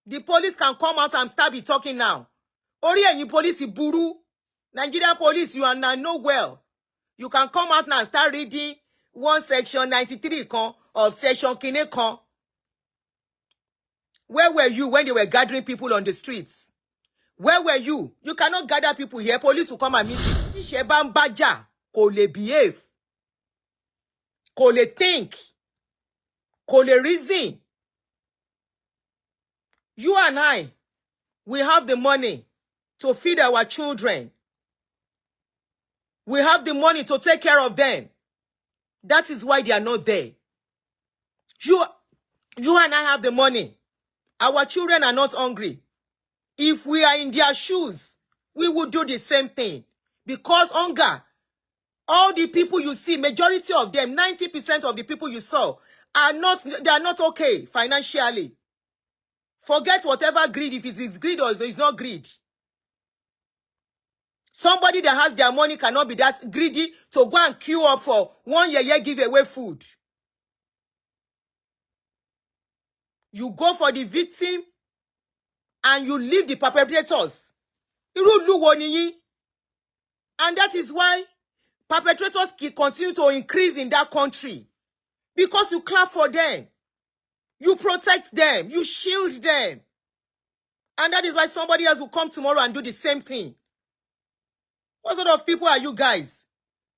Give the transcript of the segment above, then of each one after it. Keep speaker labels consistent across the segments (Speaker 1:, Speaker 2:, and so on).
Speaker 1: The police can come out and start be talking now. Oriyomi police Iburu. Nigeria police, you are not well. You can come out now and start reading one section 93 of section kine kan. Where were you when they were gathering people on the streets? Where were you? You cannot gather people here. Police will come and meet you. Shebam baja, kò lè behave, kò lè think, kò lè reason. You and I, we have the money to feed our children. We have the money to take care of them. That is why they are not there. You and I have the money. Our children are not hungry. If we are in their shoes, we would do the same thing. Because hunger, all the people you see, majority of them, 90% of the people you saw, they are not okay financially. Forget whatever greed, if it is greed or if it's not greed. Somebody that has their money cannot be that greedy to go and queue up for 1 year giveaway food. You go for the victim and you leave the perpetrators. And that is why perpetrators continue to increase in that country. Because you clap for them. You protect them. You shield them. And that is why somebody else will come tomorrow and do the same thing. What sort of people are you guys?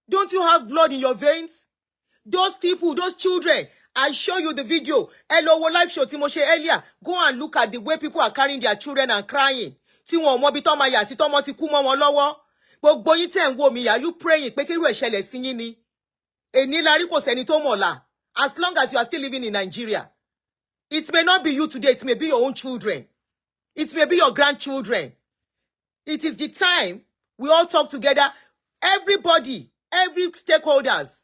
Speaker 1: Don't you have blood in your veins? Those people, those children, I show you the video. Hello, live show Timoshe earlier. Go and look at the way people are carrying their children and crying. Tí wọn mọ bí tó máa yà sí tó mọ ti kú mọ́ wọn lọ́wọ́. Gbogbo yín tẹ́ ń wò mí, are you praying pé kírú ẹ̀ ṣẹlẹ̀ sí yín ni? Èní la rí kò sẹ́ni tó mọ̀la. As long as you are still living in Nigeria. It may not be you today, it may be your own children. It may be your grandchildren. It is the time we all talk together. Everybody, every stakeholders.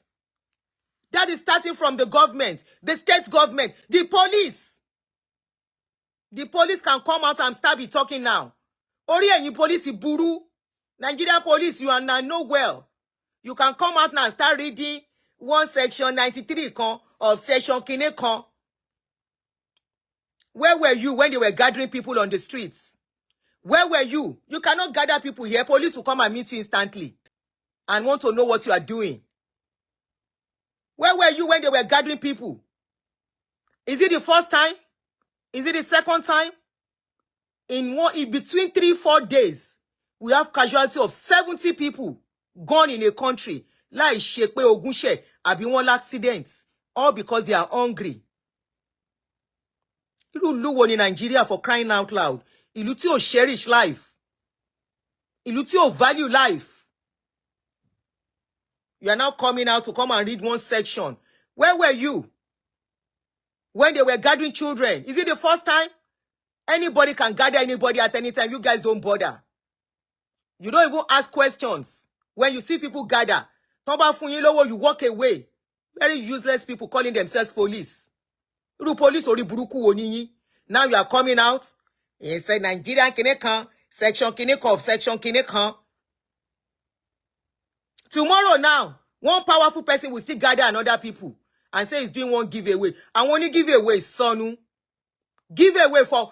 Speaker 1: That is starting from the government, the state government, the police. The police can come out and start be talking now. Oriyomi police Iburu. Nigeria police, you are not well. You can come out now and start reading one section 93 of section kine kan. Where were you when they were gathering people on the streets? Where were you? You cannot gather people here. Police will come and meet you instantly and want to know what you are doing. Where were you when they were gathering people? Is it the first time? Is it the second time? In between 3-4 days, we have casualty of 70 people gone in a country. Like Shepe Ogunse, àbí wọ́n accidents, all because they are hungry. Ìlú wo ní Nigeria, for crying out loud? Ìlú tí ò cherish life. Ìlú tí ò value life. You are now coming out to come and read one section. Where were you when they were gathering children? Is it the first time? Anybody can gather anybody at any time. You guys don't bother. You don't even ask questions. When you see people gather, you walk away. Very useless people calling themselves police. Police or buruku. Now you are coming out. You say Nigerian kinekan, section kinekan of section kinekan. Tomorrow now, one powerful person will still gather another people and say he's doing one giveaway. And when you give away, sonu, give away for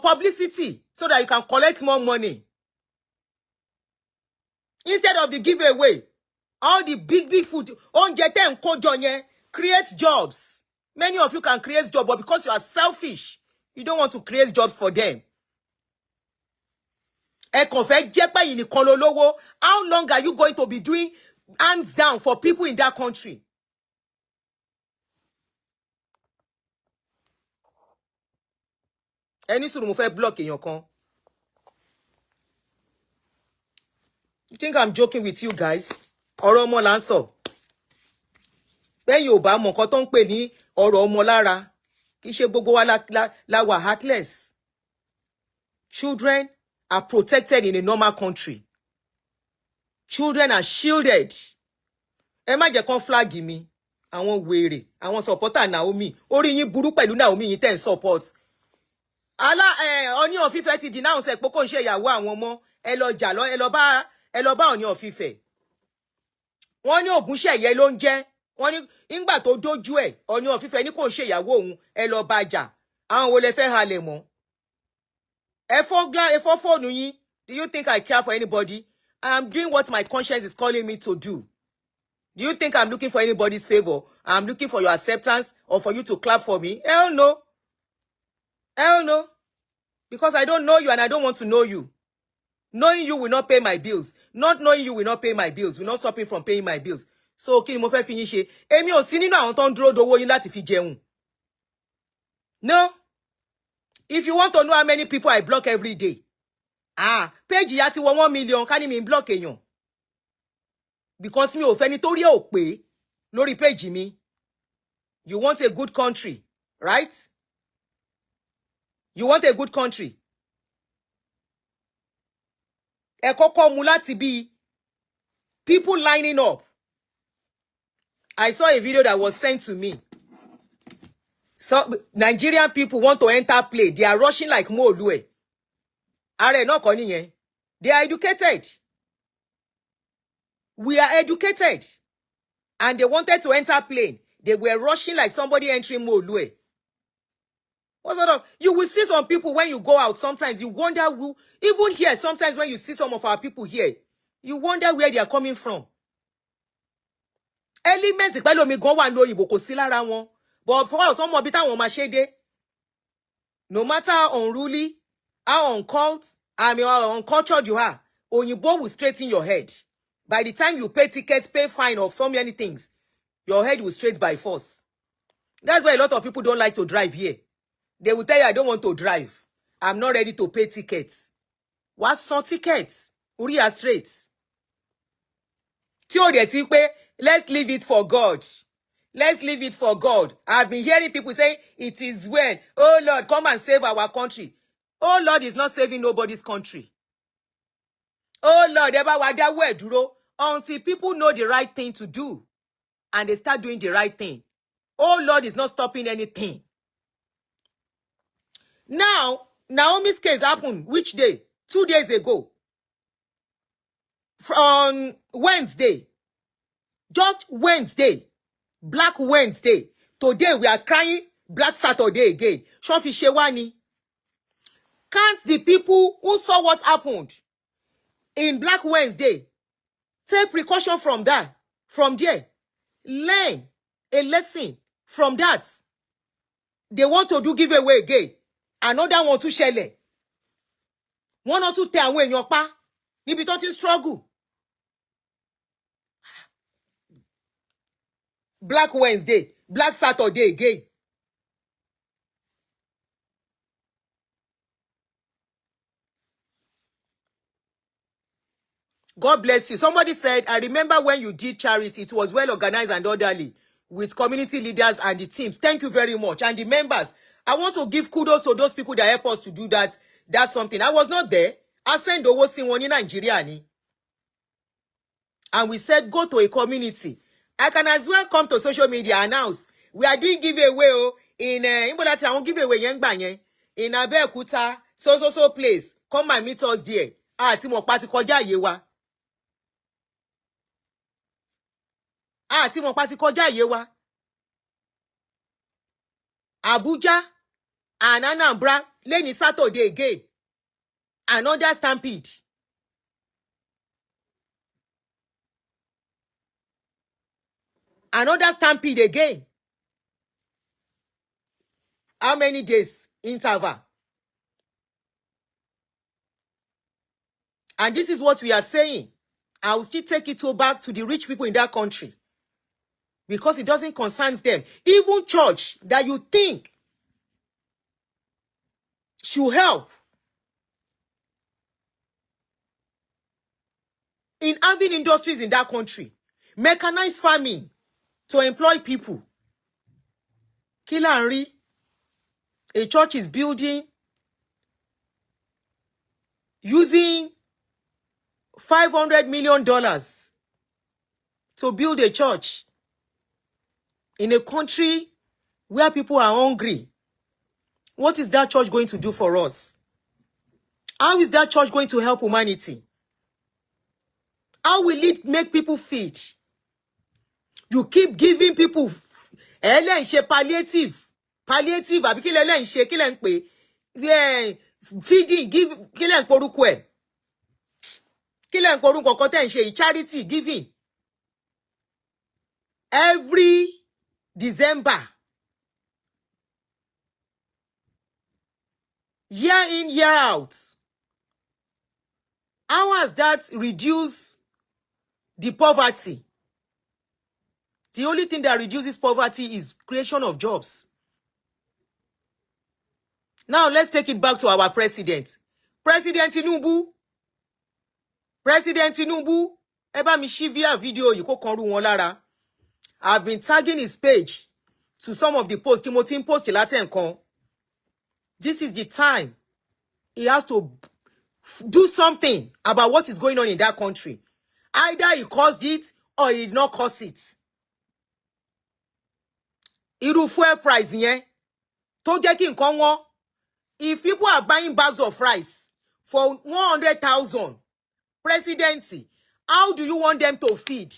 Speaker 1: publicity so that you can collect more money. Instead of the giveaway, all the big food, create jobs. Many of you can create jobs, but because you are selfish, you don't want to create jobs for them. How long are you going to be doing hands down for people in that country? Any sort of block in your con. You think I'm joking with you guys? Ọ̀rọ̀ ọmọ là ń sọ. Bẹ́ẹ̀ yóò bá mọ̀ nǹkan tó ń pè ní ọ̀rọ̀ ọmọ lára. Kì í ṣe gbogbo wa la wà heartless. Children are protected in a normal country. Children are shielded. Ẹ má jẹ́ kán flag mi. Àwọn wèrè, àwọn supporter Naomi. Orí yín burú pẹ̀lú Naomi yín tẹ́ ń support. Ọọ̀ni of Ifẹ̀ ti denounce pé kò ń ṣe ìyàwó àwọn ọmọ. Ẹ lọ jà lọ, ẹ lọ bá Ọọ̀ni of Ifẹ̀. Wọ́n ní Ògúnṣẹ̀yẹ ló ń jẹ́. wọ́n ní nígbà tó dójú ẹ̀ Ọọ̀ni of Ifẹ̀ ní kò ń ṣe ìyàwó òun ẹ lọ bá jà àwọn wo lẹ fẹ́ halẹ̀ mọ́ ẹ fọ́ fóònù yín. Do you think I care for anybody? I am doing what my conscience is calling me to do. Do you think I'm looking for anybody's favor? I'm looking for your acceptance or for you to clap for me? Hell no. Hell no. Because I don't know you and I don't want to know you. Knowing you will not pay my bills. Not knowing you will not pay my bills. Will not stop me from paying my bills. So, kí ni mo fẹ́ fi yín ṣe? Èmi ò sí nínú àwọn tó ń dúró dowó yín láti fi jẹun. No. If you want to know how many people I block every day. Page ya ti wọ 1 million ká ní mi block èèyàn. Because mi ò fẹ́ nítorí ò pé lórí page mi. You want a good country, right? You want a good country. Ẹ kọ́kọ́ mú láti bí people lining up. I saw a video that was sent to me. So Nigerian people want to enter play. They are rushing like Moolue. Are no kọ́ nìyẹn. They are educated. We are educated. And they wanted to enter plane. They were rushing like somebody entering Moolue. What sort of... You will see some people when you go out, sometimes you wonder who... Even here, sometimes when you see some of our people here, you wonder where they are coming from. Elements ìpẹ́lú omi gan wà ní òyìnbó kò sí lára wọn. But for us, some of it àwọn máa ṣe dé. No matter how unruly, how uncult, how uncultured you are, òyìnbó will straighten your head. By the time you pay tickets, pay fine of so many things, your head will straight by force. That's why a lot of people don't like to drive here. They will tell you, I don't want to drive. I'm not ready to pay tickets. What's some tickets? Uri are straight. Let's leave it for God. Let's leave it for God. I've been hearing people say, it is when, oh Lord, come and save our country. Oh Lord is not saving nobody's country. Oh Lord, until people know the right thing to do and they start doing the right thing. Oh Lord is not stopping anything. Now, Naomi's case happened which day? 2 days ago. On Wednesday. Just Wednesday. Black Wednesday. Today we are crying Black Saturday again. Shofi Shewani. Can't the people who saw what happened in Black Wednesday take precaution from that? From there. Learn a lesson from that. They want to do giveaway again. Another one to ṣẹlẹ̀. One or two tẹ àwọn èèyàn pa níbi tó ti struggle. Black Wednesday, Black Saturday again. God bless you. Somebody said, I remember when you did charity, it was well organized and orderly with community leaders and the teams. Thank you very much. And the members. I want to give kudos to those people that help us to do that. That's something. I was not there. I sent over Sinwoni Nigeria. And we said, go to a community. I can as well come to social media announce. We are doing giveaway in Imbolati. I won't give away in Abeokuta, so place. Come and meet us there. Timo Pati koja yewa. Timo Pati koja yewa. Abuja and Anambra, Leni Saturday again. Another stampede. Another stampede again. How many days interval? And this is what we are saying. I will still take it back to the rich people in that country. Because it doesn't concern them. Even church that you think should help in having industries in that country. Mechanized farming to employ people. Kilanri, a church is building using $500 million to build a church in a country where people are hungry. What is that church going to do for us? How is that church going to help humanity? How will it make people feed? You keep giving people palliative àbí kí lẹ ń ṣe kí lẹ ń pè feeding give kí lẹ ń porúkọ ẹ̀ kí lẹ ń porúkọ kan tẹ́ ń ṣe charity giving every December year in year out. How has that reduced the poverty? The only thing that reduces poverty is creation of jobs. Now let's take it back to our president. President Tinubu, ẹ bá mi ṣí via video yìí kó kan rú wọn lára. I've been tagging his page to some of the posts. Timothy post látẹ̀ǹkan. This is the time he has to do something about what is going on in that country. Either he caused it or he did not cause it. Irú fuel price yẹn tó jẹ́ kí nǹkan wọ́n. If people are buying bags of rice for 100,000 presidency, how do you want them to feed?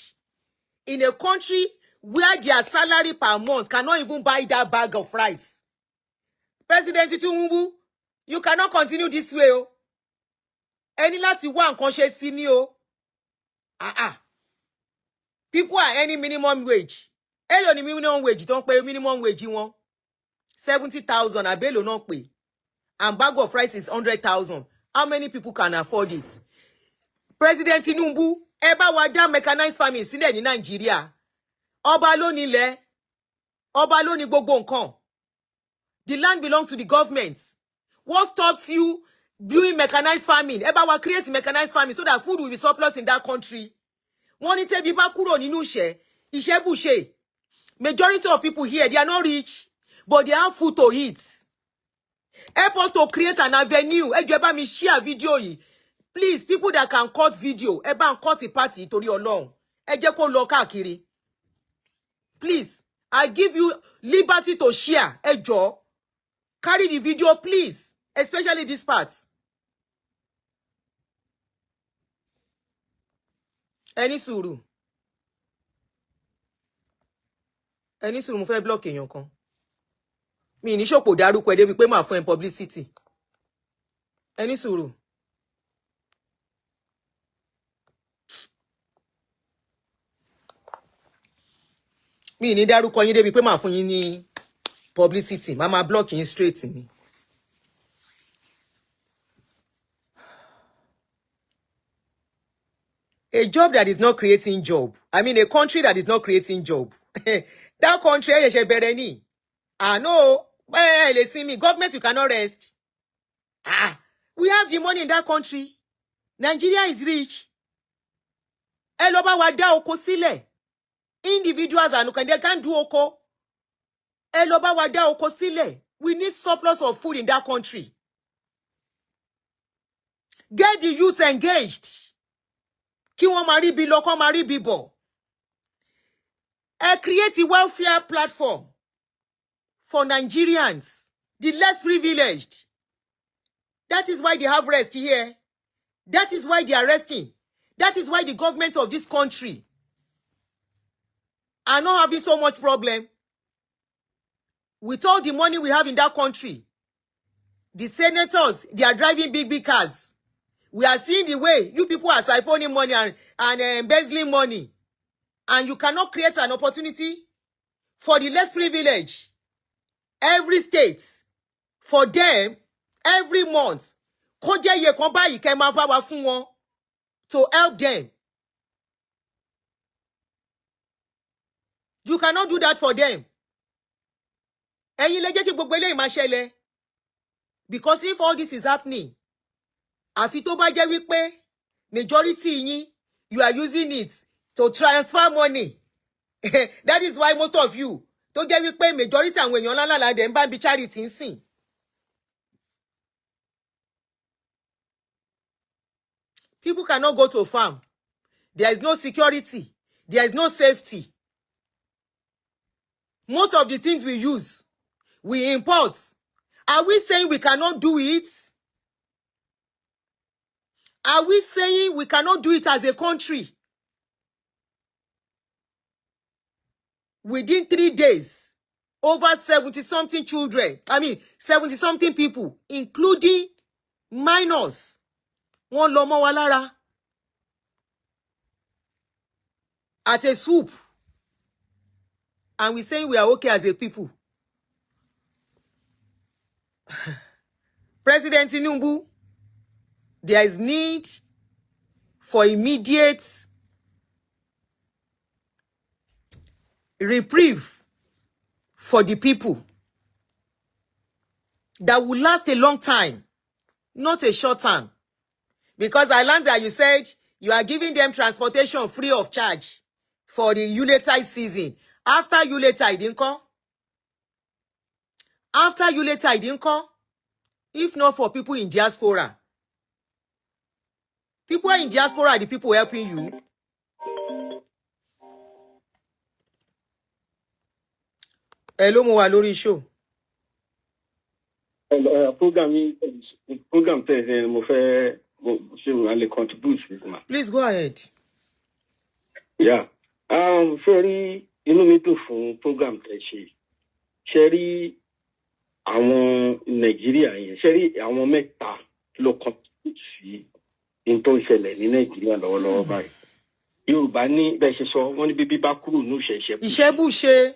Speaker 1: In a country where their salary per month cannot even buy that bag of rice. President Tinubu, you cannot continue this way. Oh. Ẹni láti wá nǹkan ṣe sí ni o. People are earning minimum wage. Èló ni minimum wage tó ń pè minimum wage wọn 70,000 àbẹ́lò náà pè. And bag of rice is 100,000. How many people can afford it? President Tinubu, ẹ bá wa dá mechanized farming sílẹ̀ ní Nàìjíríà. Ọba ló nílẹ̀. Ọba ló ní gbogbo nǹkan. The land belongs to the government. What stops you doing mechanized farming? Ẹ bá wa create mechanized farming so that food will be surplus in that country. Wọ́n ní tẹ́bí bá kúrò nínú iṣẹ́ bùṣe. Majority of people here, they are not rich, but they have food to eat. Help us to create an avenue. Ẹ jọ̀ọ́ ẹ bá mi share video yìí. Please, people that can cut video, ẹ bá ń cut party torí Ọlọ́run. Ẹ jẹ́ kó lọ káàkiri. Please, I give you liberty to share. Ẹ jọ̀ọ́, carry the video, please, especially this part. Ẹni sùúrù. Ẹni sùúrù mo fẹ́ block èèyàn kan. Mi ní ṣòpò dárúkọ ẹ débi pé máa fún ẹ publicity. Ẹni sùúrù. Mi ní dárúkọ yín débi pé máa fún yín ní publicity. Máa block yín straight ni. A job that is not creating job. I mean, a country that is not creating job. That country, bẹ̀rẹ̀ ni. No. Listen me. Government, you cannot rest. We have the money in that country. Nigeria is rich. Ẹ lọ bá wa dá oko sílẹ̀. Individuals and they can't do oko. Ẹ lọ bá wa dá oko sílẹ̀. We need surplus of food in that country. Get the youth engaged. Kí wọ́n máa rí bí lọ, kọ́ máa rí bí bọ̀. Create a welfare platform for Nigerians, the less privileged. That is why they have rest here. That is why they are resting. That is why the government of this country are not having so much problem. With all the money we have in that country, the senators, they are driving big cars. We are seeing the way you people are siphoning money and embezzling money. And you cannot create an opportunity for the less privileged. Every state, for them, every month, kó jẹ́ iye kan báyìí kẹ́ máa bá wa fún wọn to help them. You cannot do that for them. Ẹ̀yin lẹ jẹ́ kí gbogbo eléyìí máa ṣẹlẹ̀. Because if all this is happening, àfi tó bá jẹ́ wípé majority yín, you are using it to transfer money. That is why most of you, tó jẹ́ wípé majority àwọn èèyàn ńlá ńlá dẹ̀ ń bá bí charity ń sìn. People cannot go to farm. There is no security. There is no safety. Most of the things we use, we import. Are we saying we cannot do it? Are we saying we cannot do it as a country? within 3 days, over 70-something children, 70-something people, including minors, wọ́n lọ mọ́ wa lára at a swoop. And we're saying we are okay as a people. President Tinubu, there is need for immediate reprieve for the people that will last a long time, not a short time. Because I learned that you said you are giving them transportation free of charge for the Yuletide season. After Yuletide, didn't call? After Yuletide, didn't call? If not for people in diaspora. People in diaspora are the people helping you. Hello, mo wà lórí show.
Speaker 2: Program mo fẹ́ contribute.
Speaker 1: Please go ahead.
Speaker 2: Yeah. Sorry, inú mi dùn fún program tẹ́ ṣe. Ṣé rí àwọn Nàìjíríà yẹn, ṣé rí àwọn mẹ́ta ló contribute sí in tó ṣẹlẹ̀ ní Nàìjíríà lọ́wọ́lọ́wọ́ báyìí. Yorùbá ní bẹ́ẹ̀ ṣe sọ, wọ́n ní bíbí bá kúrò ní
Speaker 1: ìṣẹ́bùṣe.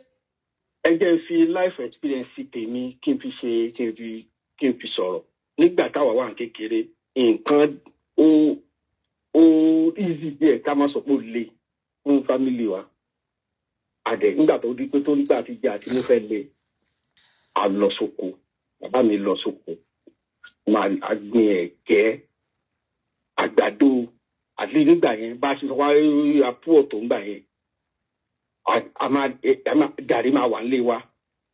Speaker 2: Ẹ jẹ́ fi life experience tèmi kí n fi sọ̀rọ̀. Nígbà táwa wà kékeré, nǹkan ó easy díẹ̀ ká má sọ pé ó le fún family wa. Àdẹ̀ nígbà tó di pé tó nígbà tí jẹ́ àti mo fẹ́ le, a lọ sóko. Bàbá mi lọ sóko. Máa gbin ẹ̀gẹ́, àgbàdo, àti nígbà yẹn bá ṣe wá àpò ọ̀tọ̀ nígbà yẹn. Gàrí máa wà nílé wa,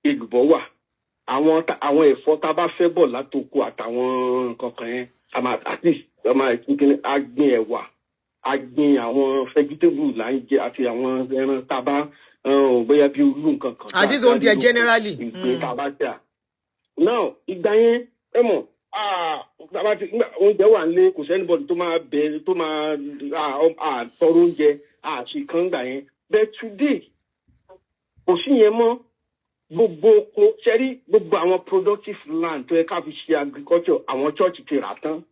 Speaker 2: èlùbọ́ wà. Àwọn ẹ̀fọ́ tá a bá fẹ́ bọ̀ látòkò àtàwọn nǹkan kan yẹn, at least a gbin ẹ̀wà, a gbin àwọn vegetable là ń jẹ àti àwọn ẹran tá a bá bóyá bí olú nǹkan kan.
Speaker 1: At this oúnjẹ generally.
Speaker 2: Ìgbé tá a bá jà. Now, ìgbà yẹn, ẹ mọ̀, oúnjẹ wà nílé, kò sẹ́ni bọ̀dù tó máa bẹ̀rẹ̀ tó máa tọrọ oúnjẹ àṣìkan gbà yẹn. But today, kò sí yẹn mọ́. Gbogbo àwọn productive land tó yẹ ká fi ṣe agriculture, àwọn church ti rà tán.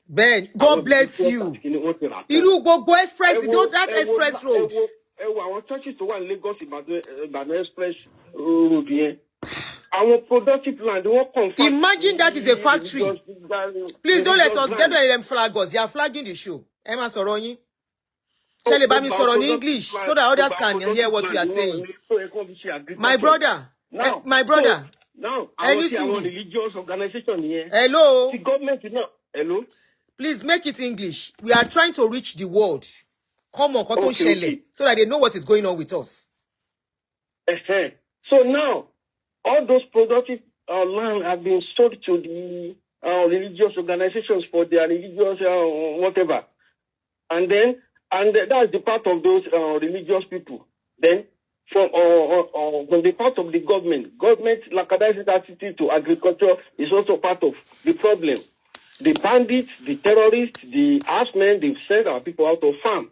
Speaker 1: Ben, God bless you. Irú gbogbo express, that express road.
Speaker 2: Ẹ wo àwọn churches tó wà ní Lagos Ìbàdàn express road yẹn. Our productive land,
Speaker 1: imagine that is a factory. Please don't let them flag us. They are flagging the show. Emma Soroni. Tell me Soroni English so that others can hear what we are saying. My brother.
Speaker 2: Now, religious organization here.
Speaker 1: Hello.
Speaker 2: The government is not. Hello.
Speaker 1: Please make it English. We are trying to reach the world. Come on, okay. So that they know what is going on with us.
Speaker 2: So now, all those productive land have been sold to the religious organizations for their religious whatever. And that's the part of those religious people. Then, from the part of the government lackadaisical attitude to agriculture is also part of the problem. The bandits, the terrorists, the herdsmen, they've sent our people out of farm.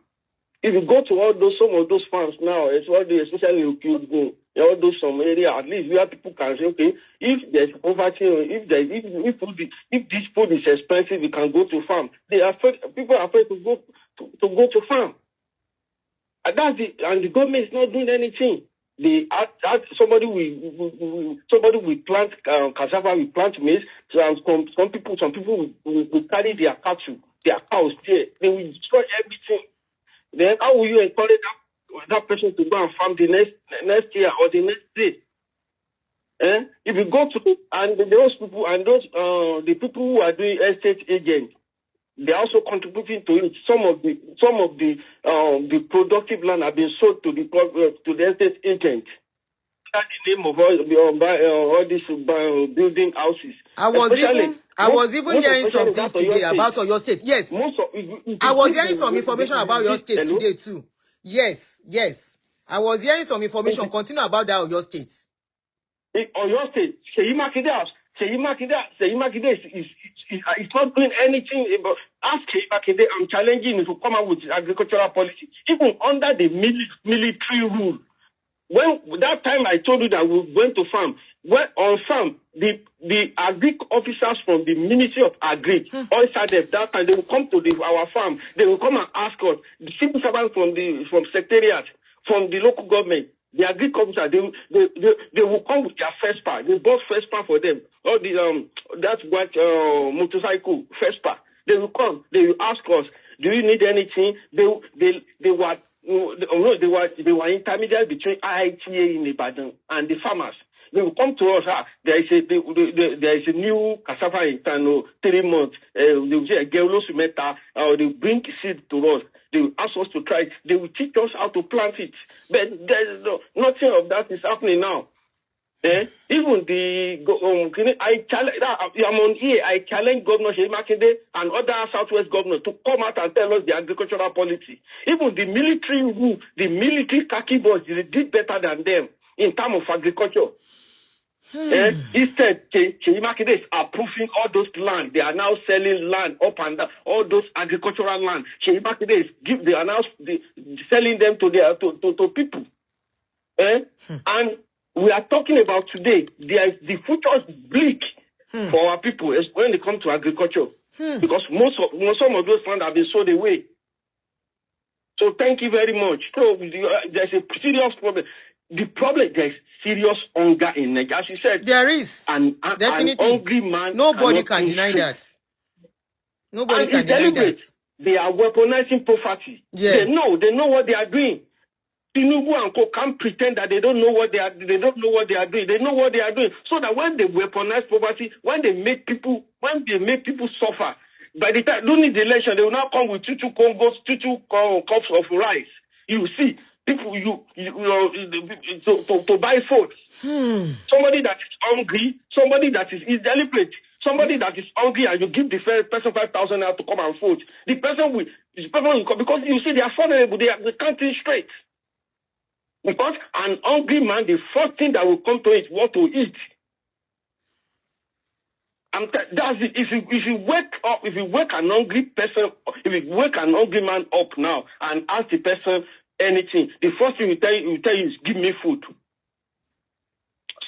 Speaker 2: If you go to some of those farms now, especially all those some area, at least where people can say, okay, if there's poverty, if this food is expensive, we can go to farm. People are afraid to go to farm. And the government is not doing anything. Somebody will plant cassava, will plant maize. Some people will carry their cattle, their cows there. They will destroy everything. Then how will you encourage that person to go and farm the next year or the next day? If you go to those people and the people who are doing estate agents, they're also contributing to it. Some of the productive land have been sold to the estate agent. That's the name of all these building houses.
Speaker 1: I was even hearing some things today about your state. Yes. I was hearing some information about your state today too. Yes. I was hearing some information. Continue about that of your state.
Speaker 2: On your state, Seyi Makinde is not doing anything about. Ask Seyi Makinde, I'm challenging him to come out with agricultural policy, even under the military rule. when that time I told you that we went to farm, when on farm, the agric officers from the Ministry of Agri, all SADF, that time they will come to our farm. They will come and ask us, the civil servants from secretariat, from the local government, the agric officers, they will come with their first part. They bought first part for them. All the that's what motorcycle first part. They will come. They will ask us, do you need anything? They were. They were intermediate between IITA in Ibadan and the farmers. They will come to us. There is a new cassava in town. 3 months. They will say they bring seed to us. They will ask us to try it. They will teach us how to plant it. But there's nothing of that is happening now. Even I challenge Governor Seyi Makinde and other Southwest governors to come out and tell us the agricultural policy. Even the military khaki boys, they did better than them in terms of agriculture. Instead, Seyi Makinde is approving all those land. They are now selling land up and down, all those agricultural land. Seyi Makinde is selling them to people. And we are talking about today, the future is bleak for our people when it comes to agriculture. Because some of those lands have been sold away. So thank you very much. So there's a serious problem. The problem, there's serious hunger in Nigeria. As you said,
Speaker 1: there is. Definitely.
Speaker 2: An hungry man.
Speaker 1: Nobody can deny that. Nobody can deny that.
Speaker 2: They are weaponizing poverty.
Speaker 1: Yeah.
Speaker 2: They know what they are doing. Tinubu and Co can't pretend that they don't know what they are. They don't know what they are doing. They know what they are doing. So that when they weaponize poverty, when they make people suffer, by the time during the election, they will now come with two cups of rice. You see people to buy food. Somebody that is hungry, somebody that is deliberate, somebody that is hungry, and you give the person 5,000 naira to come and vote. The person will come because you see they are vulnerable. They can't think straight. Because an hungry man, the first thing that will come to it is what to eat. That's it. If you wake an hungry person, if you wake an hungry man up now and ask the person anything, the first thing he will tell you is give me food.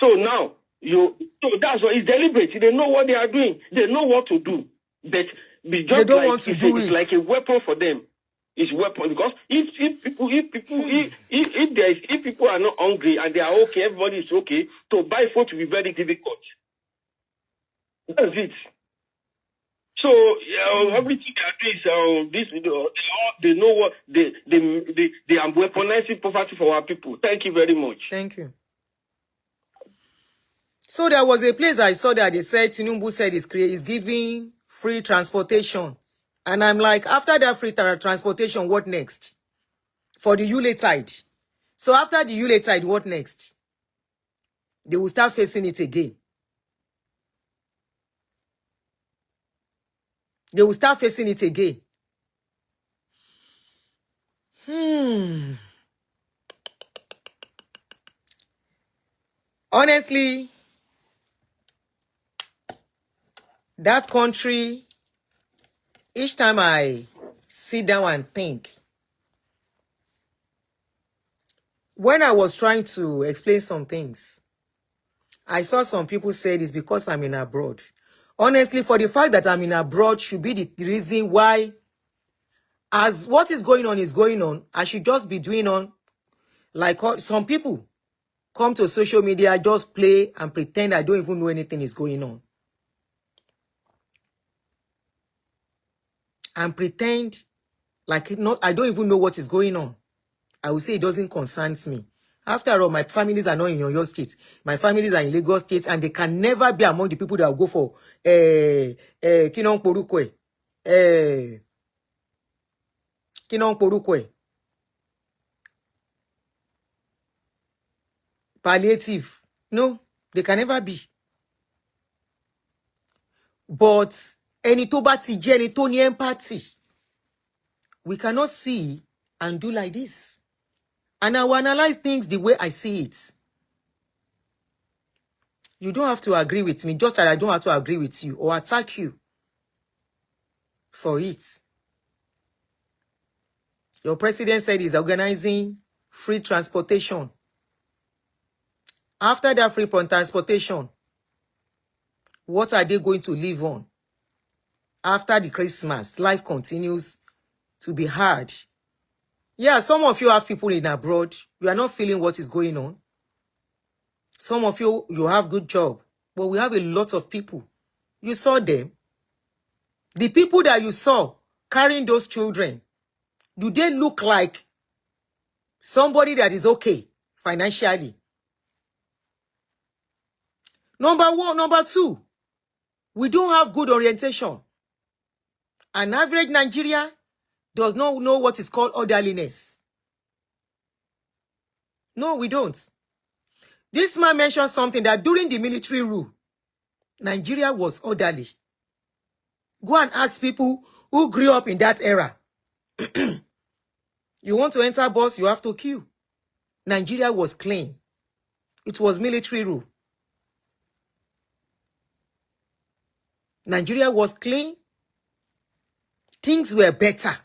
Speaker 2: So now that's what it's deliberate. They know what they are doing. They know what to do. But they don't want to do it. It's like a weapon for them. It's weapon because if people are not hungry and they are okay, everybody is okay, to buy food will be very difficult. That's it. So everything they are doing is they know what they are weaponizing poverty for our people. Thank you very much.
Speaker 1: Thank you. So there was a place I saw that they said Tinubu said is giving free transportation. And I'm like, after that free transportation, what next? For the Yule tide. So after the Yule tide, what next? They will start facing it again. They will start facing it again. Honestly, that country, each time I sit down and think, when I was trying to explain some things, I saw some people said it's because I'm in abroad. Honestly, for the fact that I'm in abroad should be the reason why, as what is going on, I should just be doing on, like some people come to social media, just play and pretend I don't even know anything is going on. And pretend like I don't even know what is going on. I will say it doesn't concern me. After all, my families are not in your state. My families are in Lagos state, and they can never be among the people that will go for Kinon Porukwe. Kinon Porukwe. Palliative. No, they can never be. But any tó bá ti jẹ́ ẹni tó ní empathy, we cannot see and do like this. And I will analyze things the way I see it. You don't have to agree with me, just that I don't have to agree with you or attack you for it. Your president said he's organizing free transportation After that free transportation, what are they going to live on? After the Christmas, life continues to be hard. Yeah, some of you have people in abroad. You are not feeling what is going on. Some of you have good job. But we have a lot of people. You saw them. The people that you saw carrying those children, do they look like somebody that is okay financially? Number one. Number two, we don't have good orientation. An average Nigerian does not know what is called orderliness. No, we don't. This man mentioned something that during the military rule, Nigeria was orderly. Go and ask people who grew up in that era. You want to enter bus, you have to queue. Nigeria was clean. It was military rule. Nigeria was clean. Things were better.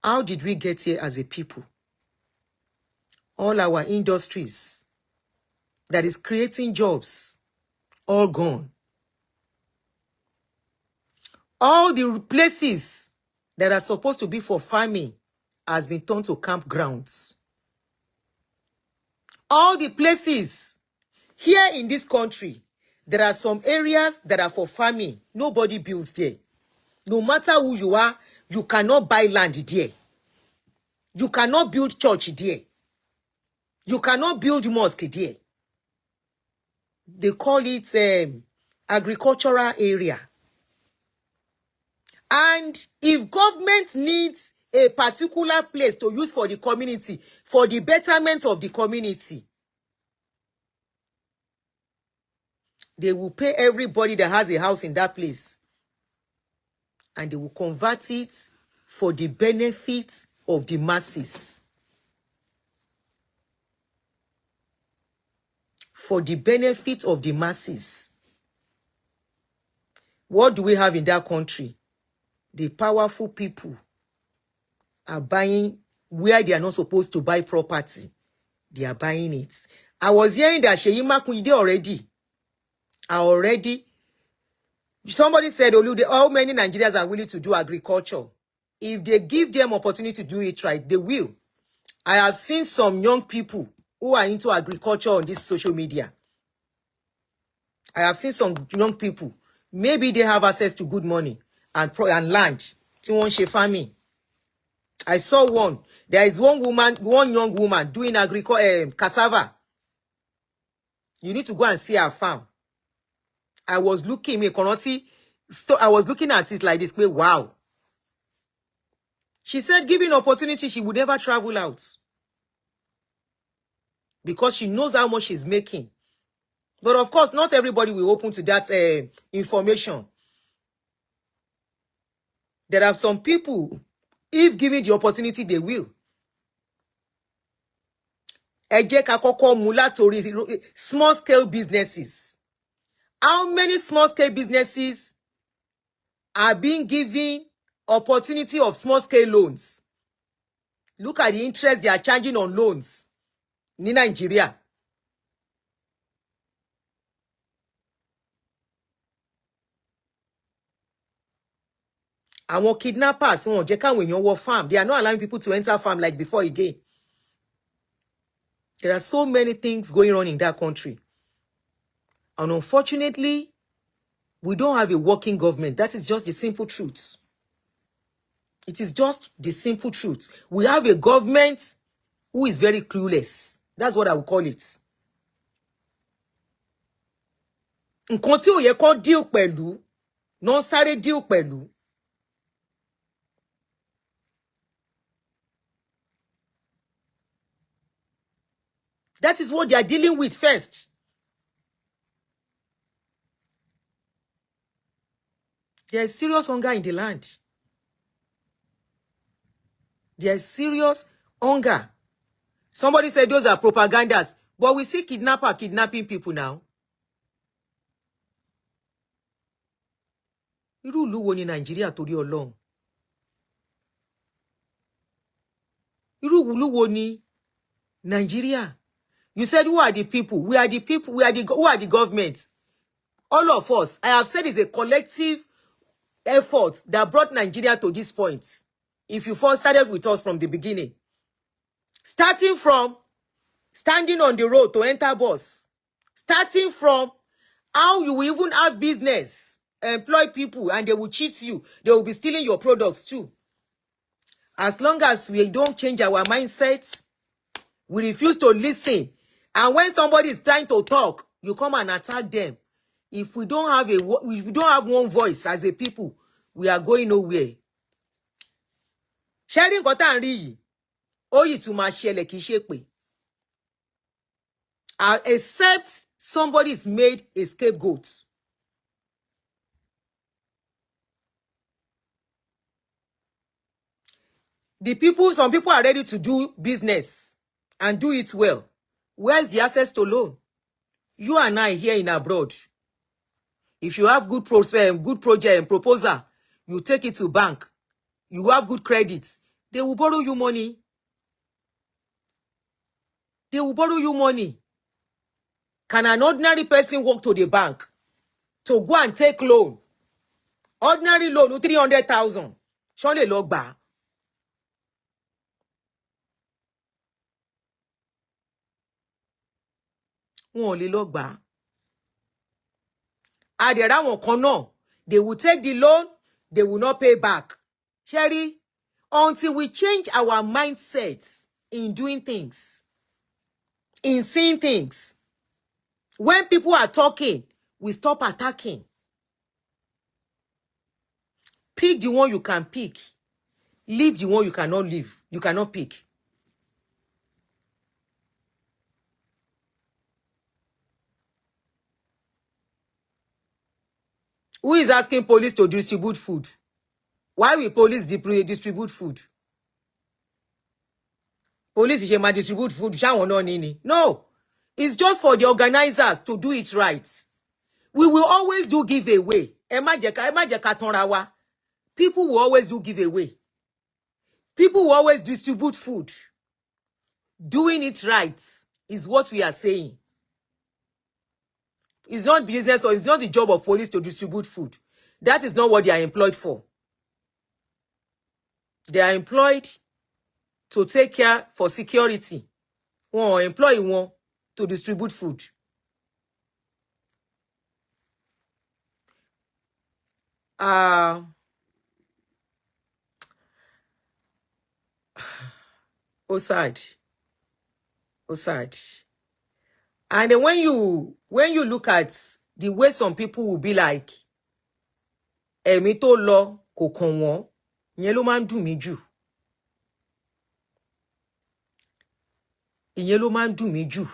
Speaker 1: How did we get here as a people? All our industries that is creating jobs, all gone. All the places that are supposed to be for farming has been turned to campgrounds. All the places here in this country, there are some areas that are for farming. Nobody builds there. No matter who you are, you cannot buy land there. You cannot build church there. You cannot build mosque there. They call it agricultural area. And if government needs a particular place to use for the community, for the betterment of the community, they will pay everybody that has a house in that place. And they will convert it for the benefit of the masses. For the benefit of the masses. What do we have in that country? The powerful people are buying where they are not supposed to buy property. They are buying it. I was hearing that Seyi Makinde already. Somebody said, how many Nigerians are willing to do agriculture? If they give them opportunity to do it right, they will. I have seen some young people who are into agriculture on this social media. I have seen some young people. Maybe they have access to good money and land. Farming. I saw one. There is one young woman doing cassava. You need to go and see her farm. I was looking at it like this. Wow. She said, given opportunity, she would never travel out. Because she knows how much she's making. But of course, not everybody will open to that information. There are some people, if given the opportunity, they will. Small scale businesses. How many small scale businesses are being given opportunity of small scale loans? Look at the interest they are charging on loans in Nigeria. Àwọn kidnappers wọ́n jẹ́ káwọn èèyàn wọ farm. They are not allowing people to enter farm like before again. There are so many things going on in that country. And unfortunately, we don't have a working government. That is just the simple truth. It is just the simple truth. We have a government who is very clueless. That's what I would call it. Nǹkan tí ó yẹ kó deal pẹ̀lú, non sáré deal pẹ̀lú. That is what they are dealing with first. There is serious hunger in the land. There is serious hunger. Somebody said those are propagandas. But we see kidnapping people now. Irú ìlú wo ni Nigeria torí Ọlọ́run? Irú ìlú wo ni Nigeria. You said, who are the people? We are the people. Who are the government? All of us. I have said it's a collective effort that brought Nigeria to this point. If you first started with us from the beginning. Starting from standing on the road to enter bus. Starting from how you will even have business, employ people, and they will cheat you. They will be stealing your products too. As long as we don't change our mindsets, we refuse to listen. And when somebody is trying to talk, you come and attack them. If we don't have one voice as a people, we are going nowhere. Sharing nǹkan rí yìí, ó yìí tún máa ṣẹlẹ̀ kìí ṣe pé. Except somebody is made a scapegoat. Some people are ready to do business and do it well. Where's the access to loan? You and I here in abroad. If you have good project and proposal, you take it to bank. You have good credits. They will borrow you money. They will borrow you money. Can an ordinary person walk to the bank to go and take loan? Ordinary loan, 300,000. Surely log back. Wọ́n lè lọ gbà. Àdẹ̀rà wọn kan náà, they will take the loan, they will not pay back. Sherry, until we change our mindsets in doing things, in seeing things, when people are talking, we stop attacking. Pick the one you can pick. Leave the one you cannot leave. You cannot pick. Who is asking police to distribute food? Why will police distribute food? Police is ma distribute food. No. It's just for the organizers to do it right. We will always do giveaway. People will always do giveaway. People will always distribute food. Doing it right is what we are saying. It's not business, or it's not the job of police to distribute food. That is not what they are employed for. They are employed to take care for security. Or employ one to distribute food. Oh, sad. Oh, sad. And then when you look at the way some people will be like, èmi tó lọ kò kàn wọ́n, ìyẹn ló máa ń dùn mí jù. Ìyẹn ló máa ń dùn mí jù.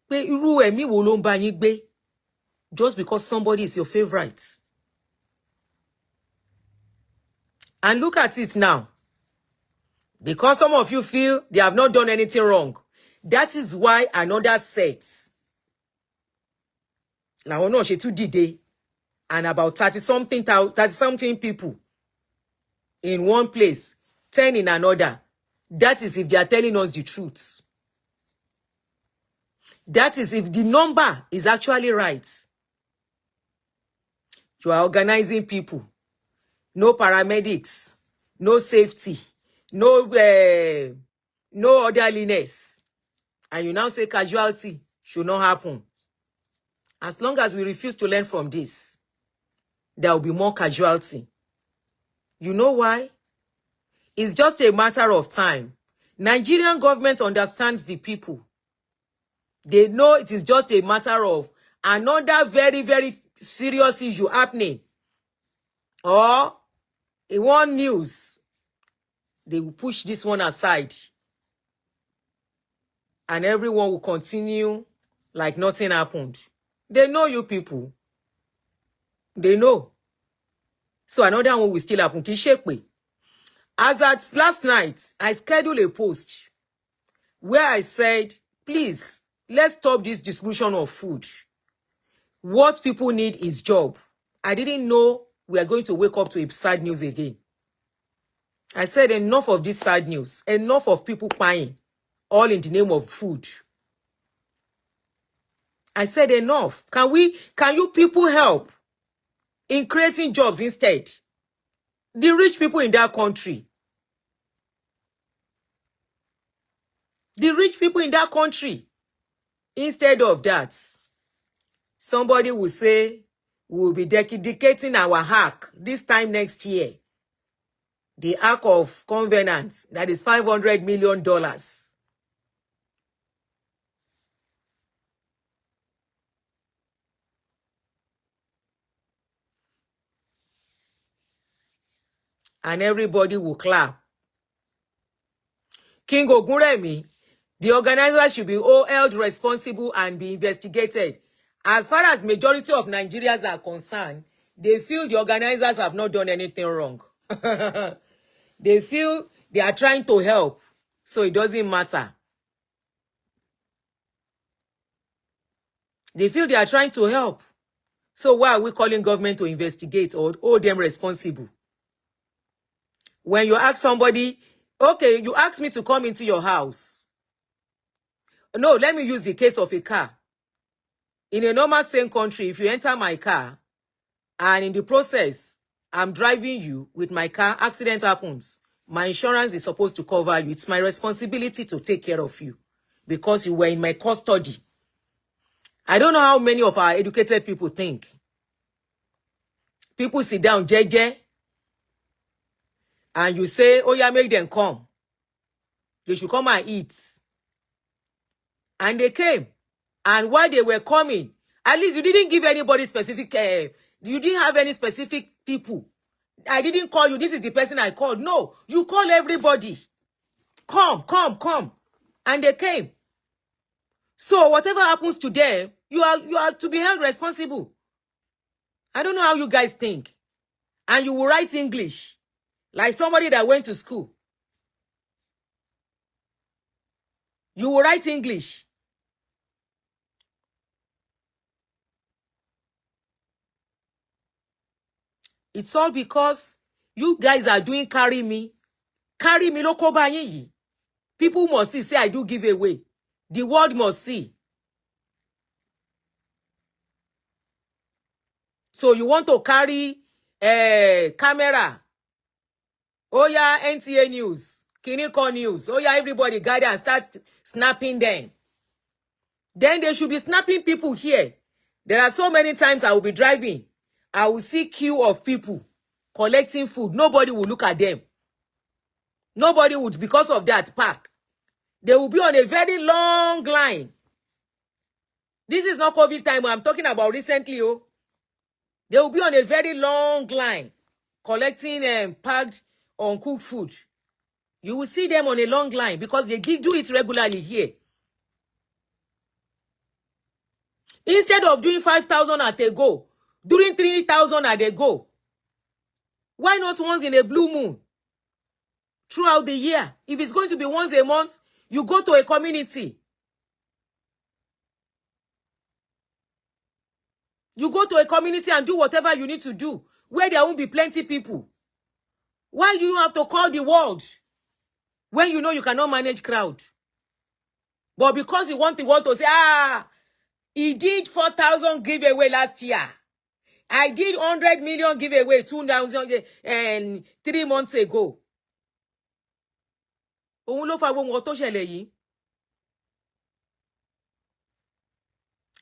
Speaker 1: Pé irú ẹ̀mí wo ló ń bá yín gbé just because somebody is your favorite. And look at it now. Because some of you feel they have not done anything wrong. That is why another set. Làwọn náà ṣe tún dìde. And about 30-something people in one place, 10 in another. That is if they are telling us the truth. That is if the number is actually right. You are organizing people. No paramedics. No safety. No orderliness. And you now say casualty should not happen. As long as we refuse to learn from this, there will be more casualty. You know why? It's just a matter of time. Nigerian government understands the people. They know it is just a matter of another very, very serious issue happening. Or in one news, they will push this one aside. And everyone will continue like nothing happened. They know you people. They know. So another one will still happen. As at last night, I scheduled a post where I said, please, let's stop this distribution of food. What people need is job. I didn't know we are going to wake up to a sad news again. I said enough of this sad news. Enough of people crying. all in the name of food. I said enough. Can you people help in creating jobs instead? The rich people in that country. The rich people in that country. Instead of that, somebody will say, we will be dedicating our ark this time next year. The Ark of Covenant, that is $500 million. And everybody will clap. King Ogunremi, the organizers should be all held responsible and be investigated. As far as majority of Nigerians are concerned, they feel the organizers have not done anything wrong. They feel they are trying to help, so it doesn't matter. They feel they are trying to help. So why are we calling government to investigate or hold them responsible? When you ask somebody, okay, you asked me to come into your house. No, let me use the case of a car. In a normal same country, if you enter my car, and in the process, I'm driving you with my car, accident happens. My insurance is supposed to cover you. It's my responsibility to take care of you because you were in my custody. I don't know how many of our educated people think. People sit down, JJ, and you say, oh yeah, make them come. They should come and eat. And they came. And while they were coming, at least you didn't give anybody specific, you didn't have any specific people. I didn't call you, this is the person I called. No, you call everybody. Come. And they came. So whatever happens to them, you are to be held responsible. I don't know how you guys think. And you will write English. Like somebody that went to school. You will write English. It's all because you guys are doing carry me. Carry me loko ba yin yi. People must see, say I do give away. The world must see. So you want to carry a camera. Oh yeah, NTA News. Kiniko News. Oh yeah, everybody gather and start snapping them. Then they should be snapping people here. There are so many times I will be driving. I will see queue of people collecting food. Nobody will look at them. Nobody would, because of that park. They will be on a very long line. This is not COVID time. I'm talking about recently. Oh, they will be on a very long line collecting packed uncooked food. You will see them on a long line because they do it regularly here. Instead of doing 5,000 at a go, doing 3,000 at a go. Why not once in a blue moon? Throughout the year. If it's going to be once a month, you go to a community. You go to a community and do whatever you need to do, where there won't be plenty people. Why do you have to call the world when you know you cannot manage crowd? But because you want the world to say, he did 4,000 giveaway last year. I did 100 million giveaway 3 months ago.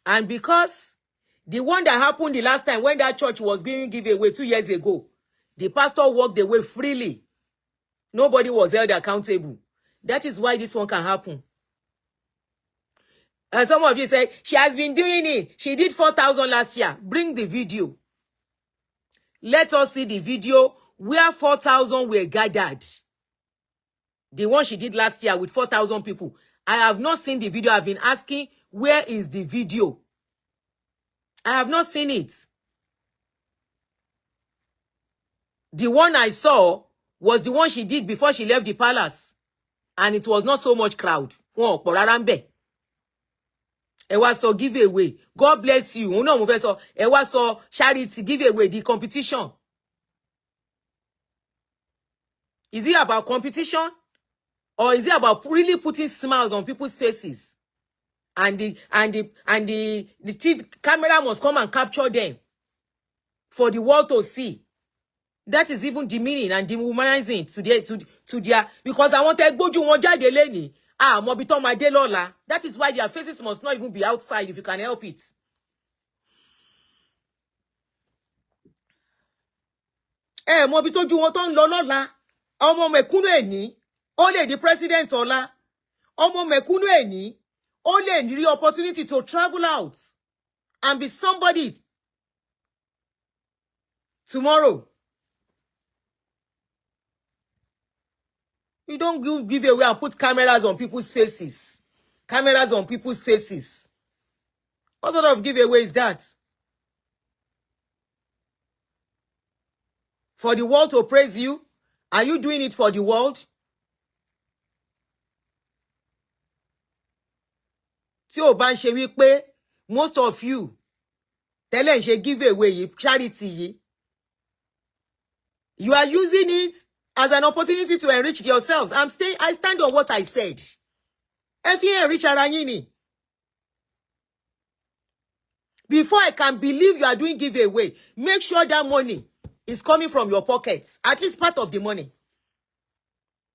Speaker 1: And because the one that happened the last time when that church was giving giveaway 2 years ago, the pastor walked away freely. Nobody was held accountable. That is why this one can happen. And some of you say, she has been doing it. She did 4,000 last year. Bring the video. Let us see the video where 4,000 were gathered. The one she did last year with 4,000 people. I have not seen the video. I've been asking, where is the video? I have not seen it. The one I saw was the one she did before she left the palace. And it was not so much crowd. Ẹ wá sọ giveaway. God bless you. No, mo fẹ́ sọ. Ẹ wá sọ charity giveaway, the competition. Is it about competition? Or is it about really putting smiles on people's faces? And the TV camera must come and capture them for the world to see. That is even demeaning and dehumanizing to their because I want to go to one jade leni. Mo bi ton ma de lola. That is why their faces must not even be outside if you can help it. Mo bi toju won ton lo lola. Ọmọ mẹ̀kúnnù eni, ó lè di president ọ̀la. Ọmọ mẹ̀kúnnù eni, ó lè ní opportunity to travel out and be somebody tomorrow. You don't give away and put cameras on people's faces. Cameras on people's faces. What sort of giveaway is that? For the world to praise you? Are you doing it for the world? Tí ó bá ń ṣe wí pé most of you tẹ́lẹ̀ ń ṣe giveaway yìí, charity yìí. You are using it as an opportunity to enrich yourselves. I stand on what I said. Ẹ fi enrich ara yín ni. Before I can believe you are doing giveaway, make sure that money is coming from your pockets. At least part of the money.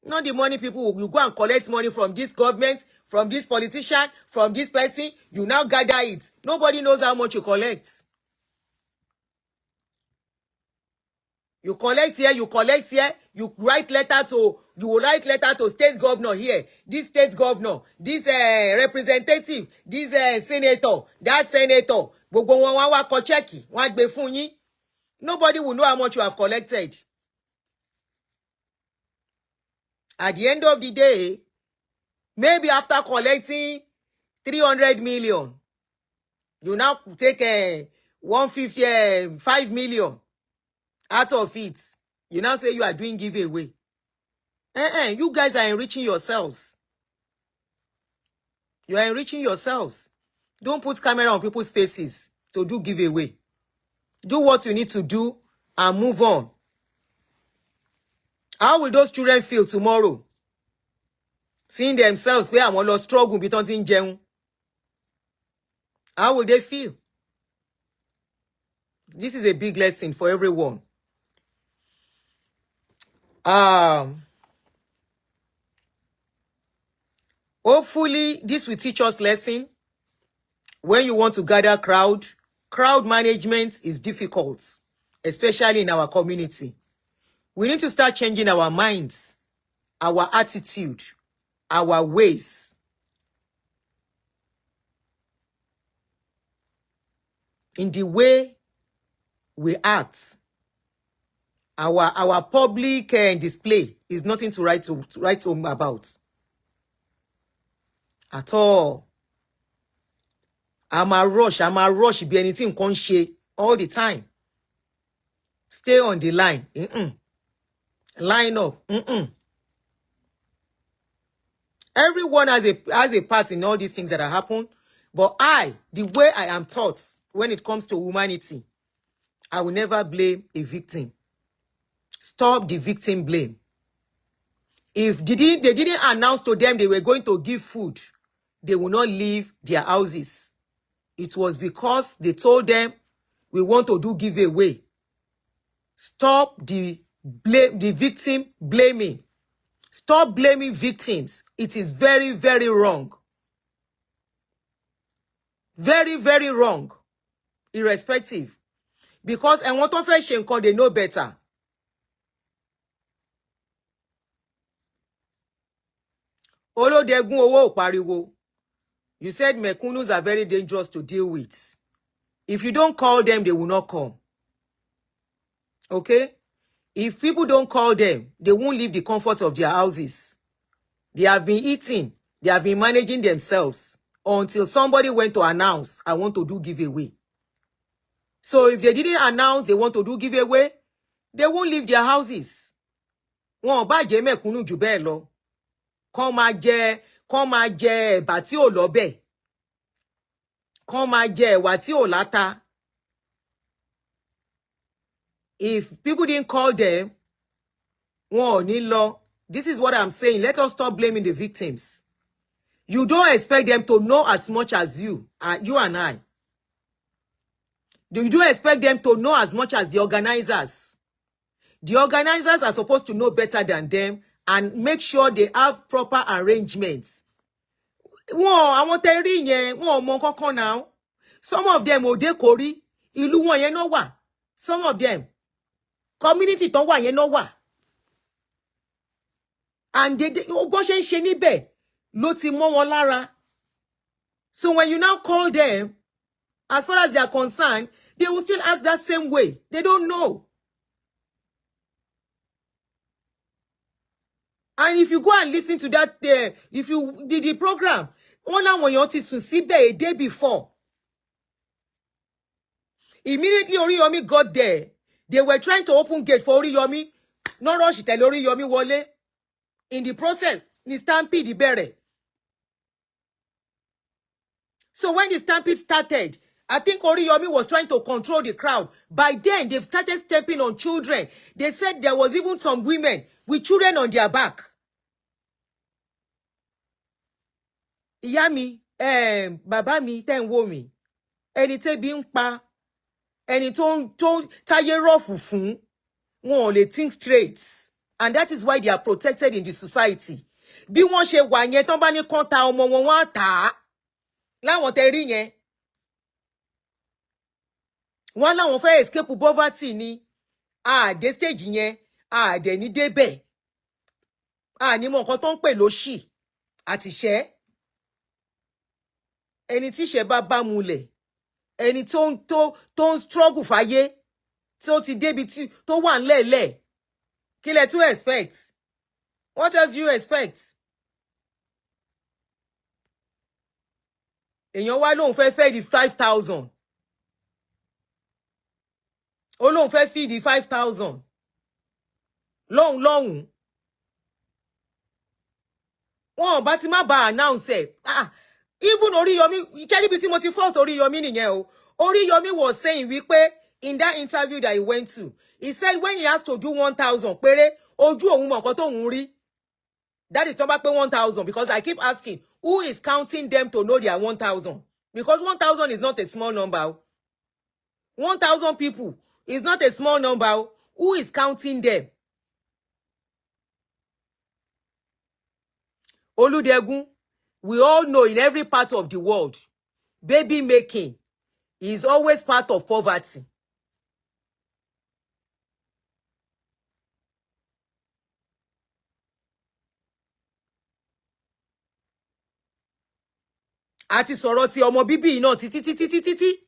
Speaker 1: Not the money people, you go and collect money from this government, from this politician, from this person. You now gather it. Nobody knows how much you collect. You collect here, you collect here. You write letter to state governor here. This state governor, this representative, this senator, that senator. Gbogbo wọn wá kọ check, wọ́n gbé fún yín. Nobody will know how much you have collected. At the end of the day, maybe after collecting 300 million, you now take 155 million out of it. You now say you are doing giveaway. You guys are enriching yourselves. You are enriching yourselves. Don't put camera on people's faces to do giveaway. Do what you need to do and move on. How will those children feel tomorrow? Seeing themselves where I'm all struggle because in jẹun. How will they feel? This is a big lesson for everyone. Hopefully, this will teach us lesson. When you want to gather crowd management is difficult, especially in our community. We need to start changing our minds, our attitude, our ways. In the way we act. Our public display is nothing to write home about. At all. I'm a rush be anything con ṣe all the time. Stay on the line. Line up. Everyone has a part in all these things that have happened. But the way I am taught when it comes to humanity, I will never blame a victim. Stop the victim blame. If they didn't announce to them they were going to give food, they will not leave their houses. It was because they told them, we want to do giveaway. Stop the victim blaming. Stop blaming victims. It is very, very wrong. Very, very wrong. Irrespective. Because and what of Shenko, they know better. Olo degun owo pariwo. You said mekunus are very dangerous to deal with. If you don't call them, they will not come. Okay? If people don't call them, they won't leave the comfort of their houses. They have been eating. They have been managing themselves until somebody went to announce, I want to do giveaway. So if they didn't announce they want to do giveaway, they won't leave their houses. Wọ́n bá jẹ́ mẹ̀kúnnù jù bẹ́ẹ̀ lọ. Kán máa jẹ ẹ̀bà tí ò lọ́bẹ̀. Kán máa jẹ ẹ̀wà tí ò láta. If people didn't call them, wọn ò ní lọ. This is what I'm saying. Let us stop blaming the victims. You don't expect them to know as much as you and I. You don't expect them to know as much as the organizers. The organizers are supposed to know better than them and make sure they have proper arrangements. Àwọn tẹ́ rí yẹn, wọ́n mọ kankan now. Some of them òde kórí, ìlú wọn yẹn náà wà. Some of them, community tó wà yẹn náà wà. And bó ṣe ń ṣe níbẹ̀ ló ti mọ́ wọn lára. So when you now call them, as far as they are concerned, they will still act that same way. They don't know. And if you go and listen to that, if you did the program, one làwọn èèyàn ti sùn síbẹ̀ a day before. Immediately Oriyomi got there, they were trying to open gate for Oriyomi. No rush tẹ̀lé Oriyomi wọlé. In the process, the stampede bẹ̀rẹ̀. So when the stampede started, I think Oriyomi was trying to control the crowd. By then, they've started stepping on children. They said there was even some women with children on their back. Ìyá mi, bàbá mi, tẹ́ ń wò mí. Ẹni tẹ́bi ń pa, ẹni tó táyé rọ̀fù fún, wọn ò lè think straight. And that is why they are protected in the society. Bí wọ́n ṣe wà yẹn tán bá ní kán ta ọmọ wọn wọ́n á tà á. Láwọn tẹ́ rí yẹn. Wọ́n láwọn fẹ́ escape poverty ni. Dé stage yẹn, dẹ̀ ní débẹ̀. Ní mọ nǹkan tó ń pè lóṣì àtìṣẹ́. Ẹni tí ìṣẹ́ bá mulẹ̀, ẹni tó ń struggle fáyé, tí ó ti débi tó wà ńlẹ̀ẹ́lẹ̀. Kí lẹ tún expect? What else do you expect? Èèyàn wá lóun fẹ́ di 5,000. Ó lóun fẹ́ feed di 5,000. Lọ́hùn. Wọ́n bá ti má bá announce ẹ̀. Even Oriyomi, chẹ́ríbi tí mo ti fault Oriyomi nìyẹn o. Oriyomi was saying wípé in that interview that he went to, he said when he has to do 1,000 péré, ojú òun mọ̀ nǹkan tóun rí. That is tó bá pé 1,000, because I keep asking, who is counting them to know they are 1,000? Because 1,000 is not a small number. 1,000 people is not a small number. Who is counting them? Oludegun, we all know in every part of the world, baby making is always part of poverty. Àti sọ̀rọ̀ ti ọmọ bíbí náà títí.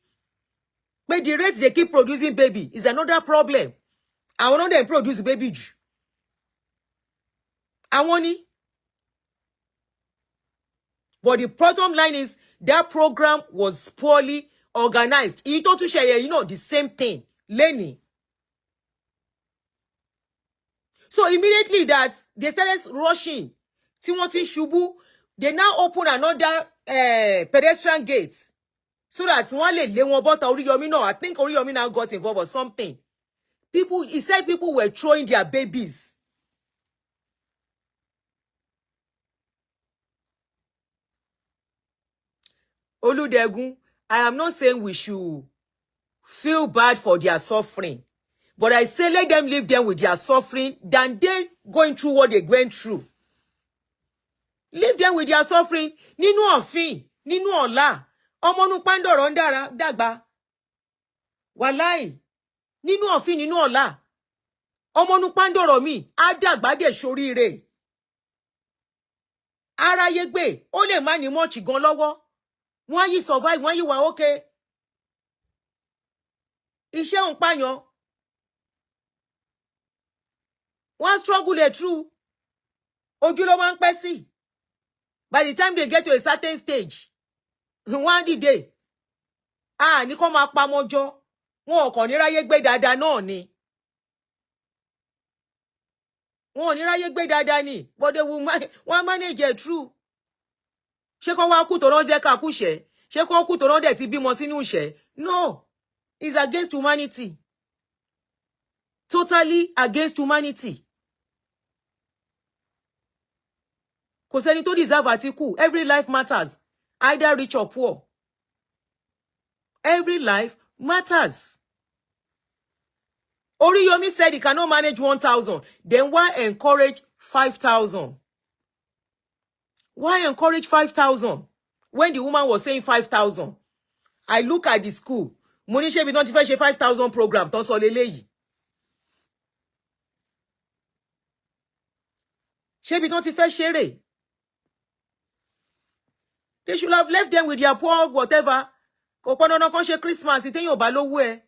Speaker 1: But the rate they keep producing baby is another problem. Àwọn náà dem produce baby jù. Àwọn ni. But the bottom line is that program was poorly organized. Èyí tó tún ṣẹlẹ̀, the same thing. Lenny. So immediately that they started rushing, tí wọ́n ti ṣubú, they now open another pedestrian gate so that wọ́n lè lé wọn bọ́ta Oriyomi náà. I think Oriyomi now got involved or something. He said people were throwing their babies. Oludegun, I am not saying we should feel bad for their suffering, but I say let them leave them with their suffering than they going through what they went through. Leave them with their suffering. Nínú ọ̀fìn, nínú ọ̀la, ọmọ nu pandoro ń dàgbà. Wàláì, nínú ọ̀fìn, nínú ọ̀la, ọmọ nu pandoro mi, á dàgbà dé ṣoríire. Aráyé gbé, ó lè má ní much gan lọ́wọ́. Wọ́n yí survive, wọ́n yí wà okay. Iṣẹ́ ń pààyàn. Wọ́n struggle through. Ojú ló máa ń pẹ́ sí. By the time they get to a certain stage, one day, ní kó máa pa mọ́jọ́. Wọn ò kàn ní ráyé gbé dáadáa náà ni. Wọn ò ní ráyé gbé dáadáa ni. But they will manage it through. Ṣé kó wá kú tó rán jẹ́ ká kú ṣẹ́? Ṣé kó kú tó rán dẹ̀ ti bímọ sínú ìṣẹ́? No. It's against humanity. Totally against humanity. Kò sẹ́ni tó deserve Atiku. Every life matters, either rich or poor. Every life matters. Oriyomi said he cannot manage 1,000. Then why encourage 5,000? Why encourage 5,000? When the woman was saying 5,000, I look at the school. Mo ní ṣé bí wọ́n ti fẹ́ ṣe 5,000 program tó sọ leléyìí. Ṣé bí wọ́n ti fẹ́ ṣeré? They should have left them with their poor whatever. Kò pọn dandan kan ṣe Christmas téèyàn ò bá lówó ẹ.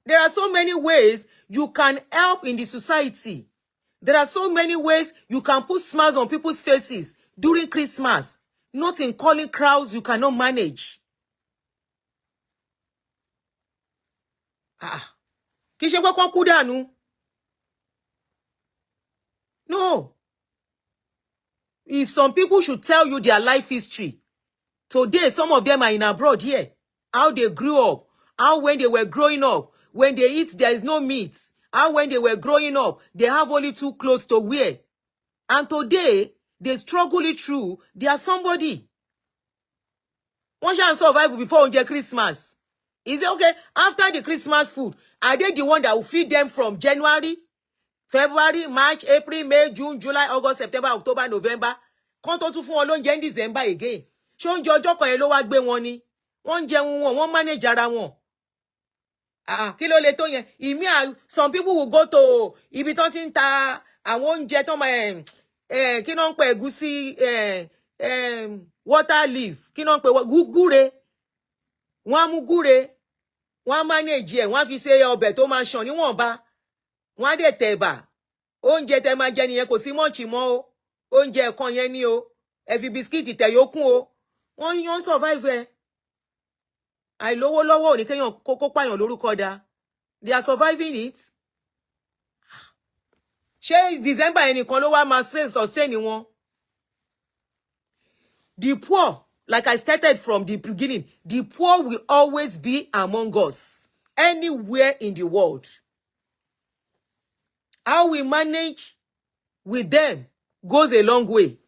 Speaker 1: There are so many ways you can help in the society. There are so many ways you can put smiles on people's faces during Christmas, not in calling crowds you cannot manage. Kì í ṣe pé kán kú dànù. No. If some people should tell you their life history, today some of them are in abroad here, how they grew up, how when they were growing up, when they eat, there is no meat. How when they were growing up, they have only 2 clothes to wear. And today, they struggle it through. They are somebody. One shall survive before Christmas. Is it okay? After the Christmas food, are they the one that will feed them from January, February, March, April, May, June, July, August, September, October, November? Kan tó tún fún wọn lóúnjẹ in December again. Ṣé oúnjẹ ọjọ́ kan yẹn ló wá gbé wọn ni? Wọ́n jẹun wọn, wọ́n manage ara wọn. Kí ló lè tó yẹn? Some people will go to ibi tán ti ń ta àwọn oúnjẹ tán máa kí náà ń pè ẹ̀gúsí water leaf, kí náà ń pè gúre. Wọ́n á mú gúre, wọ́n á manage ẹ̀, wọ́n á fi ṣe ọbẹ̀ tó máa ṣàn níwọ̀nba. Wọ́n á dẹ̀ tẹ̀bà. Oúnjẹ tẹ́ máa jẹ nìyẹn, kò sí mọ́ọ̀chì mọ́ o. Oúnjẹ kan yẹn ni o. Ẹ fi bisikíìtì tẹ̀ yókùn o. Wọ́n yán survive ẹ̀. Àìlówó lọ́wọ́ ò ní kéèyàn kókó pààyàn lórúkọ dá. They are surviving it. Ṣé December ẹnìkan ló wá máa sustain wọn? The poor, like I started from the beginning, the poor will always be among us, anywhere in the world. How we manage with them goes a long way.